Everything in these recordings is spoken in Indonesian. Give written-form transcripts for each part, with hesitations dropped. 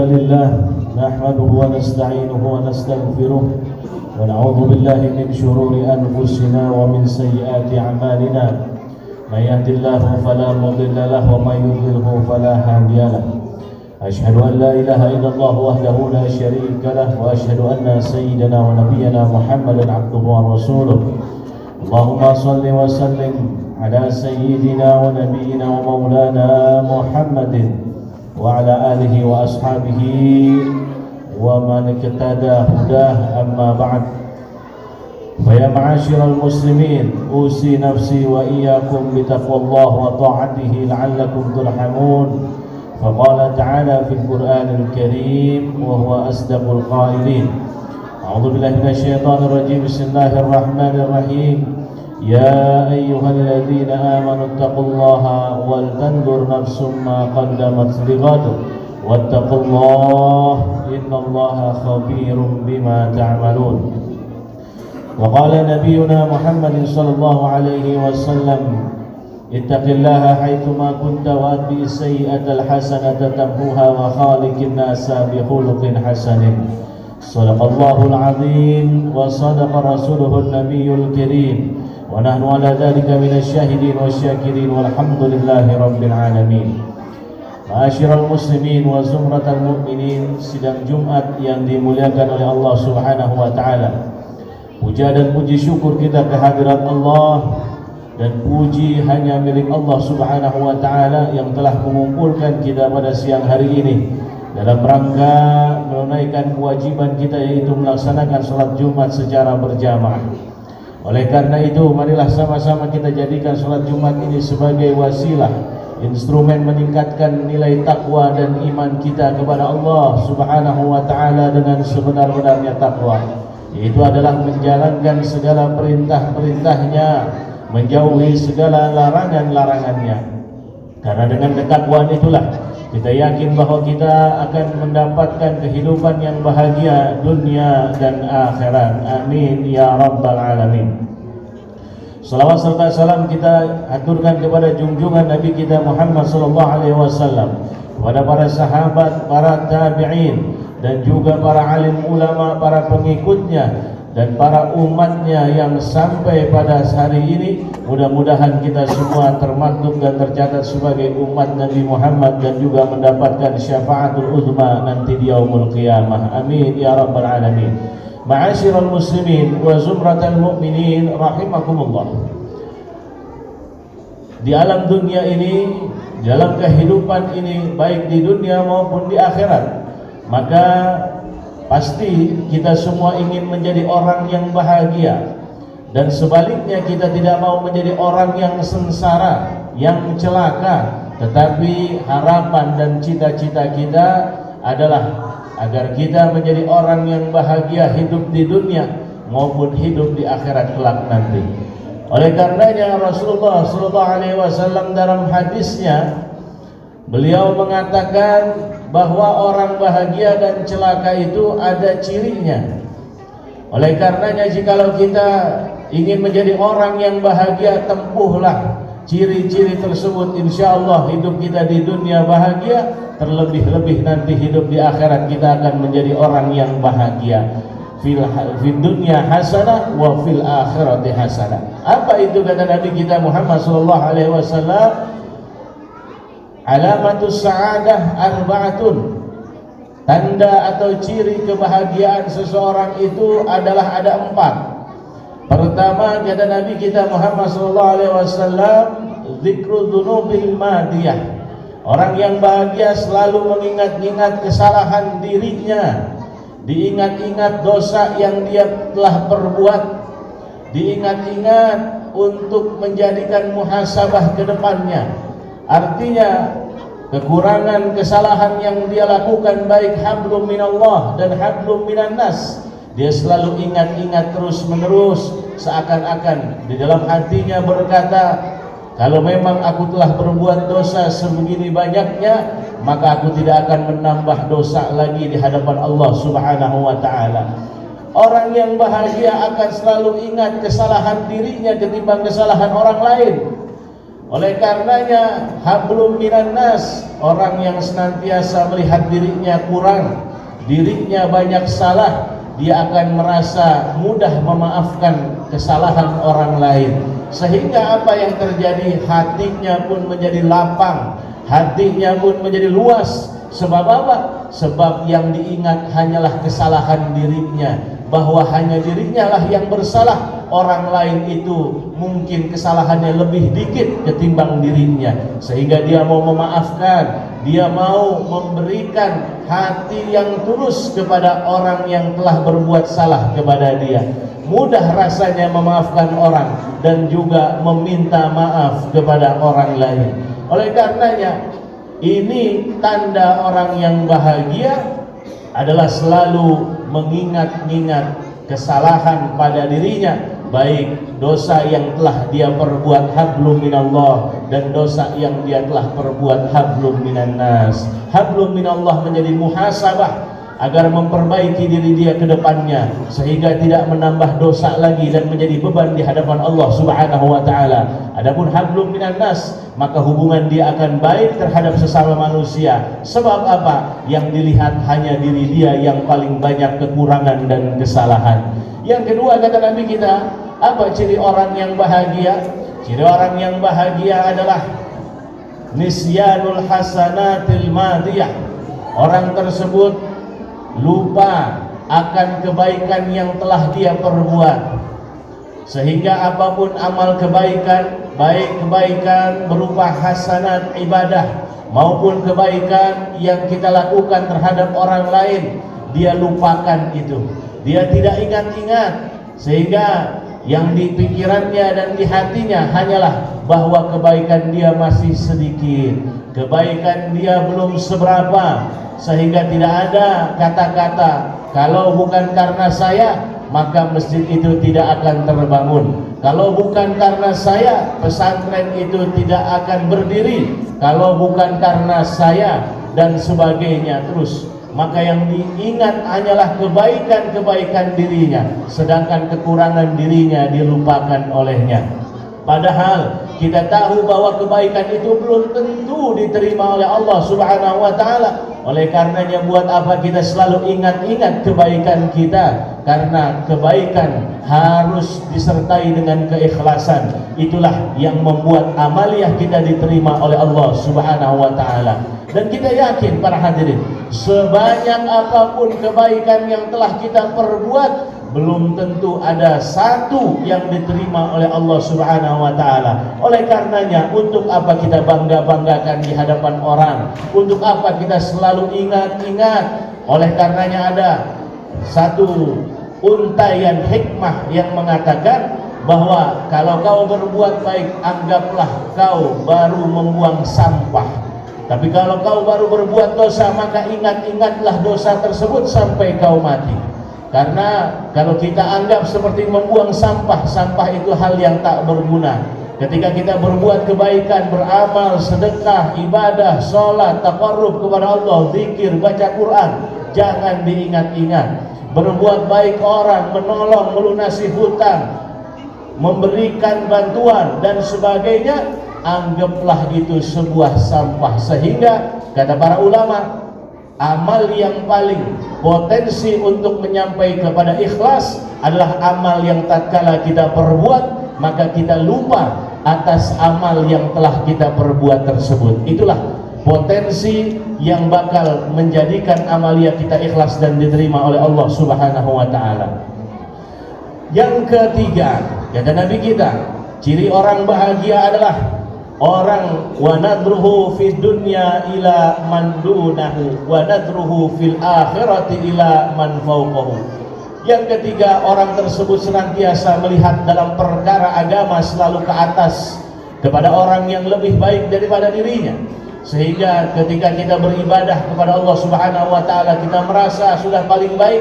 لله نحمده ونستعينه ونستغفره ونعوذ بالله من شرور أنفسنا ومن سيئات أعمالنا من يهد الله فلا مضل له ومن يضلله فلا هادي له أشهد أن لا إله إلا الله وحده لا شريك له وأشهد أن سيدنا ونبينا محمدا عبده ورسوله اللهم صل وسلم على سيدنا ونبينا ومولانا محمد وعلى آله وأصحابه ومن اقتدى هداه أما بعد فيا معاشر المسلمين أوصي نفسي وإياكم بتقوى الله وطاعته لعلكم ترحمون فقال تعالى في القرآن الكريم وهو أصدق القائلين أعوذ بالله من الشيطان الرجيم بسم الله الرحمن الرحيم يا أيها الذين آمنوا اتقوا الله ولتنظر نفس ما قدمت لغد واتقوا الله إن الله خبير بما تعملون وقال نبينا محمد صلى الله عليه وسلم اتق الله حيثما كنت وأتبع السيئة الحسنة تمحوها وخالق الناس بخلق حسن صدق الله العظيم وصدق رسوله النبي الكريم ونحن على ذلك من الشاهدين والشاكرين والحمد لله رب العالمين. Ma'asyiral muslimin wa zumratal mu'minin, sidang Jumat yang dimuliakan oleh Allah Subhanahu wa taala. Puja dan puji syukur kita kehadirat Allah dan puji hanya milik Allah Subhanahu wa taala yang telah mengumpulkan kita pada siang hari ini dalam rangka menunaikan kewajiban kita yaitu melaksanakan salat Jumat secara berjamaah. Oleh karena itu, marilah sama-sama kita jadikan salat Jumat ini sebagai wasilah, instrumen meningkatkan nilai takwa dan iman kita kepada Allah Subhanahu wa taala dengan sebenar-benarnya takwa, yaitu adalah menjalankan segala perintah-perintahnya, menjauhi segala larangan-larangannya. Karena dengan ketakwaan itulah kita yakin bahwa kita akan mendapatkan kehidupan yang bahagia dunia dan akhirat. Amin ya rabbal alamin. Salawat serta salam kita aturkan kepada junjungan Nabi kita Muhammad sallallahu alaihi wasallam, kepada para sahabat, para tabi'in dan juga para alim ulama, para pengikutnya dan para umatnya yang sampai pada hari ini. Mudah-mudahan kita semua termaktub dan tercatat sebagai umat Nabi Muhammad dan juga mendapatkan syafaatul uzma nanti di yaumul qiyamah. Amin ya rabbal alamin. Ma'asyiral muslimin wa zumratal mu'minin rahimakumullah. Di alam dunia ini, dalam kehidupan ini, baik di dunia maupun di akhirat, maka pasti kita semua ingin menjadi orang yang bahagia, dan sebaliknya kita tidak mau menjadi orang yang sengsara, yang celaka. Tetapi harapan dan cita-cita kita adalah agar kita menjadi orang yang bahagia hidup di dunia maupun hidup di akhirat kelak nanti. Oleh karenanya Rasulullah SAW dalam hadisnya beliau mengatakan bahwa orang bahagia dan celaka itu ada cirinya. Oleh karenanya jikalau kita ingin menjadi orang yang bahagia, tempuhlah ciri-ciri tersebut. Insya Allah hidup kita di dunia bahagia, terlebih-lebih nanti hidup di akhirat kita akan menjadi orang yang bahagia. Fil dunya hasanah wa fil akhirati hasanah. Apa itu kata Nabi kita Muhammad sallallahu alaihi wasallam? Alamatus sa'adah arba'atun. Tanda atau ciri kebahagiaan seseorang itu adalah ada 4. Pertama kata Nabi kita Muhammad SAW, zikru dzunubil madiyah. Orang yang bahagia selalu mengingat-ingat kesalahan dirinya, diingat-ingat dosa yang dia telah perbuat, diingat-ingat untuk menjadikan muhasabah ke depannya. Artinya kekurangan kesalahan yang dia lakukan, baik hablum minallah dan hablum minan nas, dia selalu ingat-ingat terus-menerus, seakan-akan di dalam hatinya berkata, kalau memang aku telah berbuat dosa sebegini banyaknya, maka aku tidak akan menambah dosa lagi di hadapan Allah Subhanahu wa taala. Orang yang bahagia akan selalu ingat kesalahan dirinya ketimbang kesalahan orang lain. Oleh karenanya hablum minan nas, orang yang senantiasa melihat dirinya kurang, dirinya banyak salah, dia akan merasa mudah memaafkan kesalahan orang lain, sehingga apa yang terjadi, hatinya pun menjadi lapang, hatinya pun menjadi luas. Sebab apa? Sebab yang diingat hanyalah kesalahan dirinya, bahwa hanya dirinya lah yang bersalah, orang lain itu mungkin kesalahannya lebih dikit ketimbang dirinya, sehingga dia mau memaafkan, dia mau memberikan hati yang tulus kepada orang yang telah berbuat salah kepada dia. Mudah rasanya memaafkan orang dan juga meminta maaf kepada orang lain. Oleh karenanya, ini tanda orang yang bahagia adalah selalu mengingat-ingat kesalahan pada dirinya, baik dosa yang telah dia perbuat hablum minallah dan dosa yang dia telah perbuat hablum minan nas. Hablum minallah menjadi muhasabah agar memperbaiki diri dia ke depannya, sehingga tidak menambah dosa lagi dan menjadi beban di hadapan Allah Subhanahu wa taala. Adapun hablum minan nas, maka hubungan dia akan baik terhadap sesama manusia. Sebab apa? Yang dilihat hanya diri dia yang paling banyak kekurangan dan kesalahan. Yang kedua, kata Nabi kita, apa ciri orang yang bahagia? Ciri orang yang bahagia adalah nisyanul hasanatil madiyah. Orang tersebut lupa akan kebaikan yang telah dia perbuat, sehingga apapun amal kebaikan, baik kebaikan berupa hasanat ibadah maupun kebaikan yang kita lakukan terhadap orang lain, dia lupakan itu, dia tidak ingat-ingat, sehingga yang di pikirannya dan di hatinya hanyalah bahwa kebaikan dia masih sedikit, kebaikan dia belum seberapa, sehingga tidak ada kata-kata kalau bukan karena saya maka masjid itu tidak akan terbangun, kalau bukan karena saya pesantren itu tidak akan berdiri, kalau bukan karena saya, dan sebagainya terus. Maka yang diingat hanyalah kebaikan-kebaikan dirinya, sedangkan kekurangan dirinya dilupakan olehnya. Padahal kita tahu bahwa kebaikan itu belum tentu diterima oleh Allah Subhanahu wa taala. Oleh karenanya, buat apa kita selalu ingat-ingat kebaikan kita? Karena kebaikan harus disertai dengan keikhlasan. Itulah yang membuat amaliyah kita diterima oleh Allah Subhanahu wa taala. Dan kita yakin para hadirin, sebanyak apapun kebaikan yang telah kita perbuat, belum tentu ada satu yang diterima oleh Allah Subhanahu wa taala. Oleh karenanya, untuk apa kita bangga-banggakan di hadapan orang? Untuk apa kita selalu ingat-ingat? Oleh karenanya ada satu untaian hikmah yang mengatakan bahwa kalau kau berbuat baik, anggaplah kau baru membuang sampah. Tapi kalau kau baru berbuat dosa, maka ingat-ingatlah dosa tersebut sampai kau mati. Karena kalau kita anggap seperti membuang sampah, sampah itu hal yang tak berguna. Ketika kita berbuat kebaikan, beramal, sedekah, ibadah, sholat, taqarrub kepada Allah, zikir, baca Quran, jangan diingat-ingat. Berbuat baik orang, menolong, melunasi hutang, memberikan bantuan dan sebagainya, anggaplah itu sebuah sampah. Sehingga kata para ulama, amal yang paling potensi untuk menyampai kepada ikhlas adalah amal yang tatkala kita perbuat maka kita lupa atas amal yang telah kita perbuat tersebut. Itulah potensi yang bakal menjadikan amalia kita ikhlas dan diterima oleh Allah Subhanahu wa taala. Yang ketiga, kata Nabi kita, ciri orang bahagia adalah orang wa nadruhu fid dunya ila man dunahu wa nadruhu fil akhirati ila man fawqahu. Yang ketiga, orang tersebut senantiasa melihat dalam perkara agama selalu ke atas, kepada orang yang lebih baik daripada dirinya. Sehingga ketika kita beribadah kepada Allah Subhanahu wa taala, kita merasa sudah paling baik,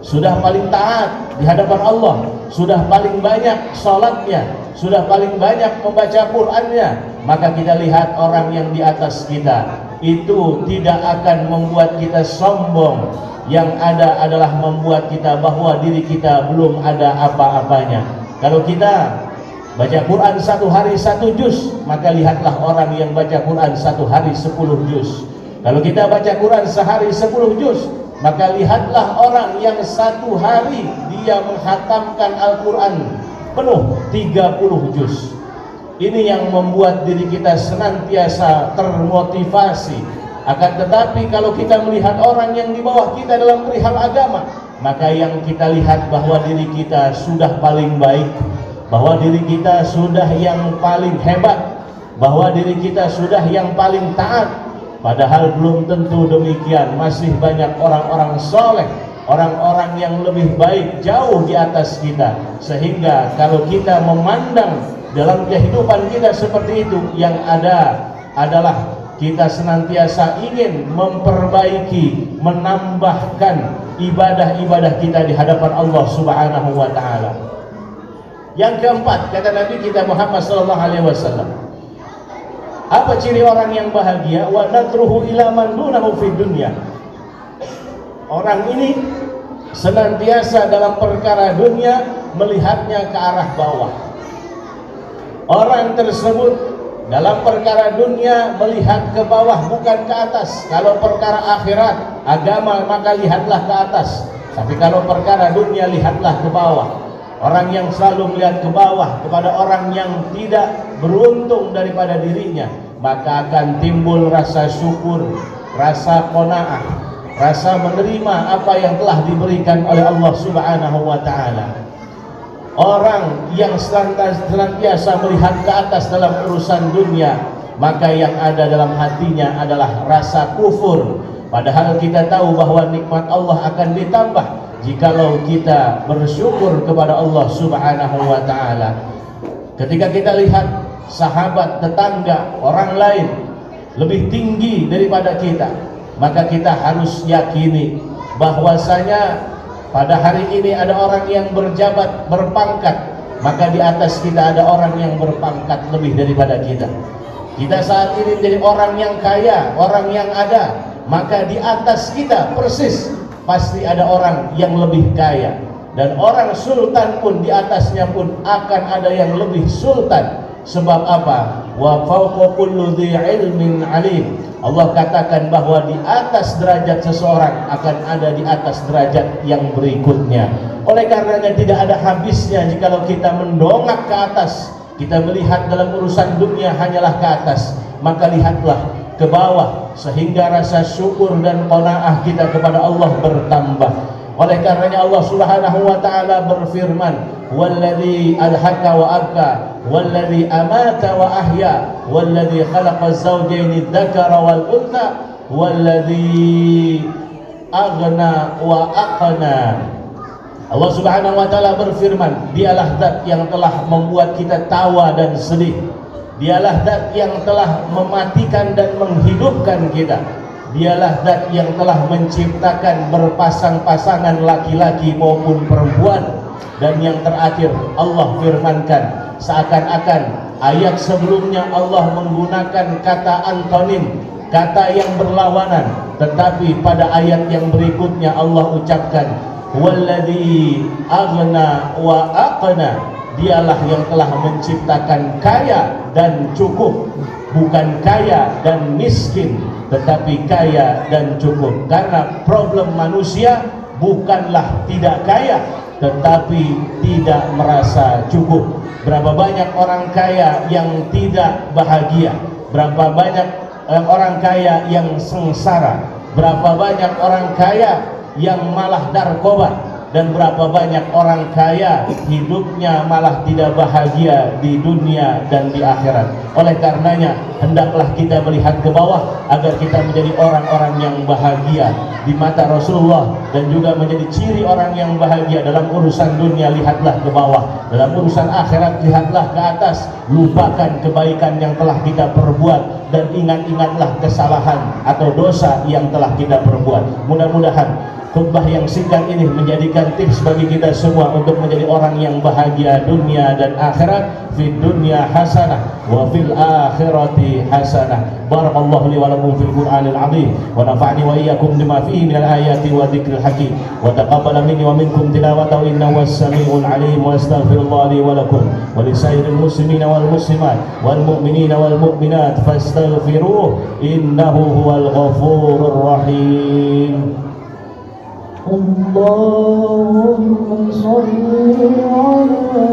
sudah paling taat di hadapan Allah, sudah paling banyak salatnya, sudah paling banyak membaca Qur'annya. Maka kita lihat orang yang di atas kita, itu tidak akan membuat kita sombong. Yang ada adalah membuat kita bahwa diri kita belum ada apa-apanya. Kalau kita baca Quran satu hari 1 juz, maka lihatlah orang yang baca Quran satu hari 10 juz. Kalau kita baca Quran sehari 10 juz, maka lihatlah orang yang satu hari dia menghatamkan Al-Quran penuh 30 juz. Ini yang membuat diri kita senantiasa termotivasi. Akan tetapi kalau kita melihat orang yang di bawah kita dalam perihal agama, maka yang kita lihat bahwa diri kita sudah paling baik, bahwa diri kita sudah yang paling hebat, bahwa diri kita sudah yang paling taat. Padahal belum tentu demikian. Masih banyak orang-orang soleh, orang-orang yang lebih baik jauh di atas kita. Sehingga kalau kita memandang dalam kehidupan kita seperti itu, yang ada adalah kita senantiasa ingin memperbaiki, menambahkan ibadah-ibadah kita di hadapan Allah Subhanahu wa Ta'ala. Yang keempat, kata Nabi kita Muhammad sallallahu alaihi wasallam, apa ciri orang yang bahagia? Wa nadruhu ila man dunahu fid dunya. Orang ini senantiasa dalam perkara dunia melihatnya ke arah bawah. Orang tersebut dalam perkara dunia melihat ke bawah, bukan ke atas. Kalau perkara akhirat, agama, maka lihatlah ke atas. Tapi kalau perkara dunia, lihatlah ke bawah. Orang yang selalu melihat ke bawah kepada orang yang tidak beruntung daripada dirinya, maka akan timbul rasa syukur, rasa qanaah, rasa menerima apa yang telah diberikan oleh Allah Subhanahu wa Ta'ala. Orang yang senantiasa melihat ke atas dalam urusan dunia, maka yang ada dalam hatinya adalah rasa kufur. Padahal kita tahu bahwa nikmat Allah akan ditambah jikalau kita bersyukur kepada Allah Subhanahu wa Ta'ala. Ketika kita lihat sahabat, tetangga, orang lain lebih tinggi daripada kita, maka kita harus yakini bahwasanya pada hari ini ada orang yang berjabat, berpangkat, maka di atas kita ada orang yang berpangkat lebih daripada kita. Kita saat ini menjadi orang yang kaya, orang yang ada, maka di atas kita persis pasti ada orang yang lebih kaya. Dan orang sultan pun di atasnya pun akan ada yang lebih sultan. Sebab apa? Wa fawqa kulli dzi ilmin alim. Allah katakan bahwa di atas derajat seseorang akan ada di atas derajat yang berikutnya. Oleh karenanya tidak ada habisnya jikalau kita mendongak ke atas. Kita melihat dalam urusan dunia hanyalah ke atas, maka lihatlah ke bawah sehingga rasa syukur dan qanaah kita kepada Allah bertambah. Oleh karenanya Allah Subhanahu wa Ta'ala berfirman, "Walladzi adhaka wa abka, walladzi amata wa ahya, walladzi khalaqa az-zawjayn adh-dhakara wal untha, walladzi aghna wa aqna." Allah Subhanahu wa Ta'ala berfirman, dialah zat yang telah membuat kita tawa dan sedih. Dialah zat yang telah mematikan dan menghidupkan kita. Dialah zat yang telah menciptakan berpasang-pasangan laki-laki maupun perempuan. Dan yang terakhir Allah firmankan, seakan-akan ayat sebelumnya Allah menggunakan kata antonim, kata yang berlawanan, tetapi pada ayat yang berikutnya Allah ucapkan walladzi aghna wa aqna. Dialah yang telah menciptakan kaya dan cukup, bukan kaya dan miskin, tetapi kaya dan cukup. Karena problem manusia bukanlah tidak kaya, tetapi tidak merasa cukup. Berapa banyak orang kaya yang tidak bahagia, berapa banyak orang kaya yang sengsara, berapa banyak orang kaya yang malah narkoba, dan berapa banyak orang kaya hidupnya malah tidak bahagia di dunia dan di akhirat. Oleh karenanya hendaklah kita melihat ke bawah agar kita menjadi orang-orang yang bahagia di mata Rasulullah, dan juga menjadi ciri orang yang bahagia dalam urusan dunia. Lihatlah ke bawah, dalam urusan akhirat lihatlah ke atas. Lupakan kebaikan yang telah kita perbuat, dan ingat-ingatlah kesalahan atau dosa yang telah kita perbuat. Mudah-mudahan khutbah yang singkat ini menjadikan tips bagi kita semua untuk menjadi orang yang bahagia dunia dan akhirat. Fid dunya hasanah wa fil akhirati hasanah. Barakallahu li wa lakum fil Qur'anil azim wa nafa'ani wa iyyakum bima fihi minal ayati wa dzikril hakim wa taqabbala minni wa minkum tilawatahu innahu was-sami'ul 'alim wa astaghfirullah li wa lakum wa li sairil muslimina wal muslimat wal mu'minina wal mu'minat fastaghfiruh innahu huwal ghafurur rahim. اللهم صل على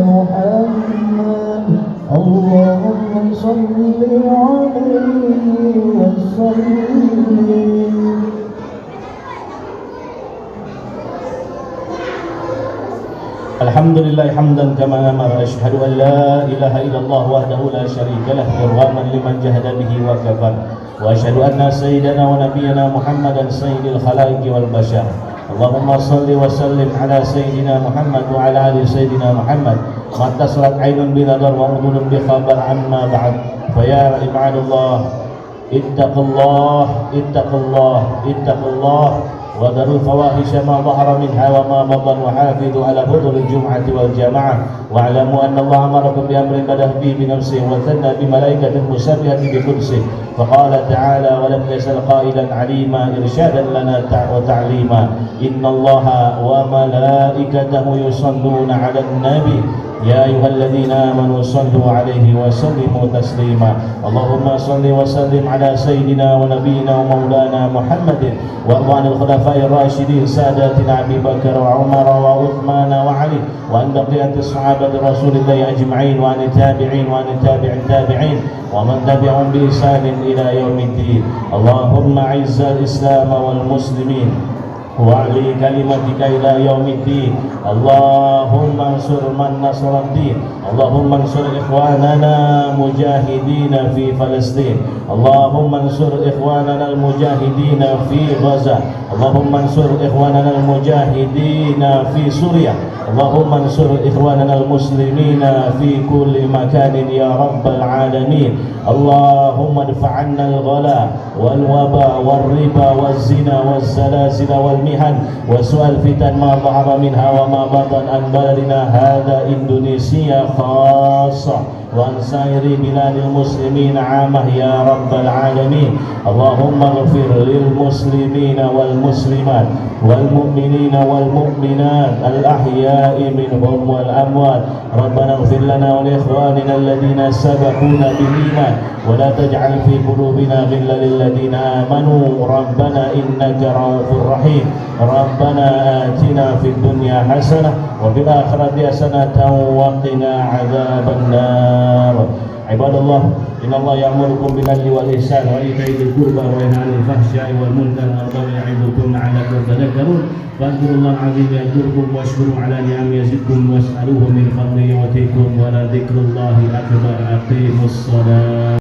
محمد اللهم صل عليه وسلم. Alhamdulillah hamdan kama amara asyhadu an la ilaha illallah wahdahu la syarika lah irghaman liman jahada bihi wa kafar wa asyhadu anna sayyidana wa nabiyyana Muhammadan sayyidil khalaiqi wal bashar. Allahumma salli wa sallim ala sayyidina Muhammad wa ala ali sayyidina Muhammad ma tasrat aynun bi nadar wa udhunun bi khabar amma ba'd. Fa ya ibadallah ittaqullah ittaqullah ittaqullah وذروا الفواحش ما ظهر منها وما بطن وحافظوا على فضل الجمعة والجماعة واعلموا أن الله أمركم بأمر بدأ به بنفسه وثنى بملائكة مسبحة بقدسه فقال تعالى ولم يزل قائلا عليما إرشادا لنا وتعليما إن الله وملائكته يصلون على النبي يا أيها الذين آمنوا صلوا عليه وسلموا تسليما. اللهم صل وسلم على سيدنا ونبينا ومولانا محمد وارض عن الخلفاء الراشدين ساداتنا أبي بكر وعمر وعثمان وعلي وعن بقية الصحابة رسول الله أجمعين وعن التابعين وعن تابع التابعين ومن تبعهم بإحسان إلى يوم الدين. اللهم أعز الإسلام والمسلمين وعلي كلمتك إلى يوم الدين. اللهم انصر من نصر الدين. اللهم انصر إخواننا مجاهدين في فلسطين. اللهم انصر إخواننا المجاهدين في غزة. اللهم انصر إخواننا المجاهدين في سوريا. اللهم انصر إخواننا المسلمين في كل مكان يا رب العالمين. اللهم ادفع عنا الغلاء والوباء والربا والزنا والزلازل والمحن وسوء الفتن ما ظهر منها وما بطن عن بلدنا هذا إندونيسيا خاصة وعن سائر بلاد المسلمين عامة يا رب العالمين. اللهم اغفر للمسلمين والمسلمات والمؤمنين والمؤمنات الأحياء منهم والأموات. ربنا اغفر لنا ولإخواننا الذين سبقونا بالإيمان ولا تجعل في قلوبنا غلا للذين آمنوا ربنا إنك رؤوف رحيم. ربنا آتنا في الدنيا حسنة وفي الآخرة حسنة وقنا عذاب النار. عباد الله إن الله يأمركم بالعدل والإحسان وإيتاء ذي القربى وينهى عن الفحشاء والمنكر والبغي يعظكم لعلكم تذكرون فاذكروا الله العظيم يذكركم واشكروا على نعمه يزدكم واسألوه من فضله يؤتكم ولذكر الله أكبر. أقيموا الصلاة.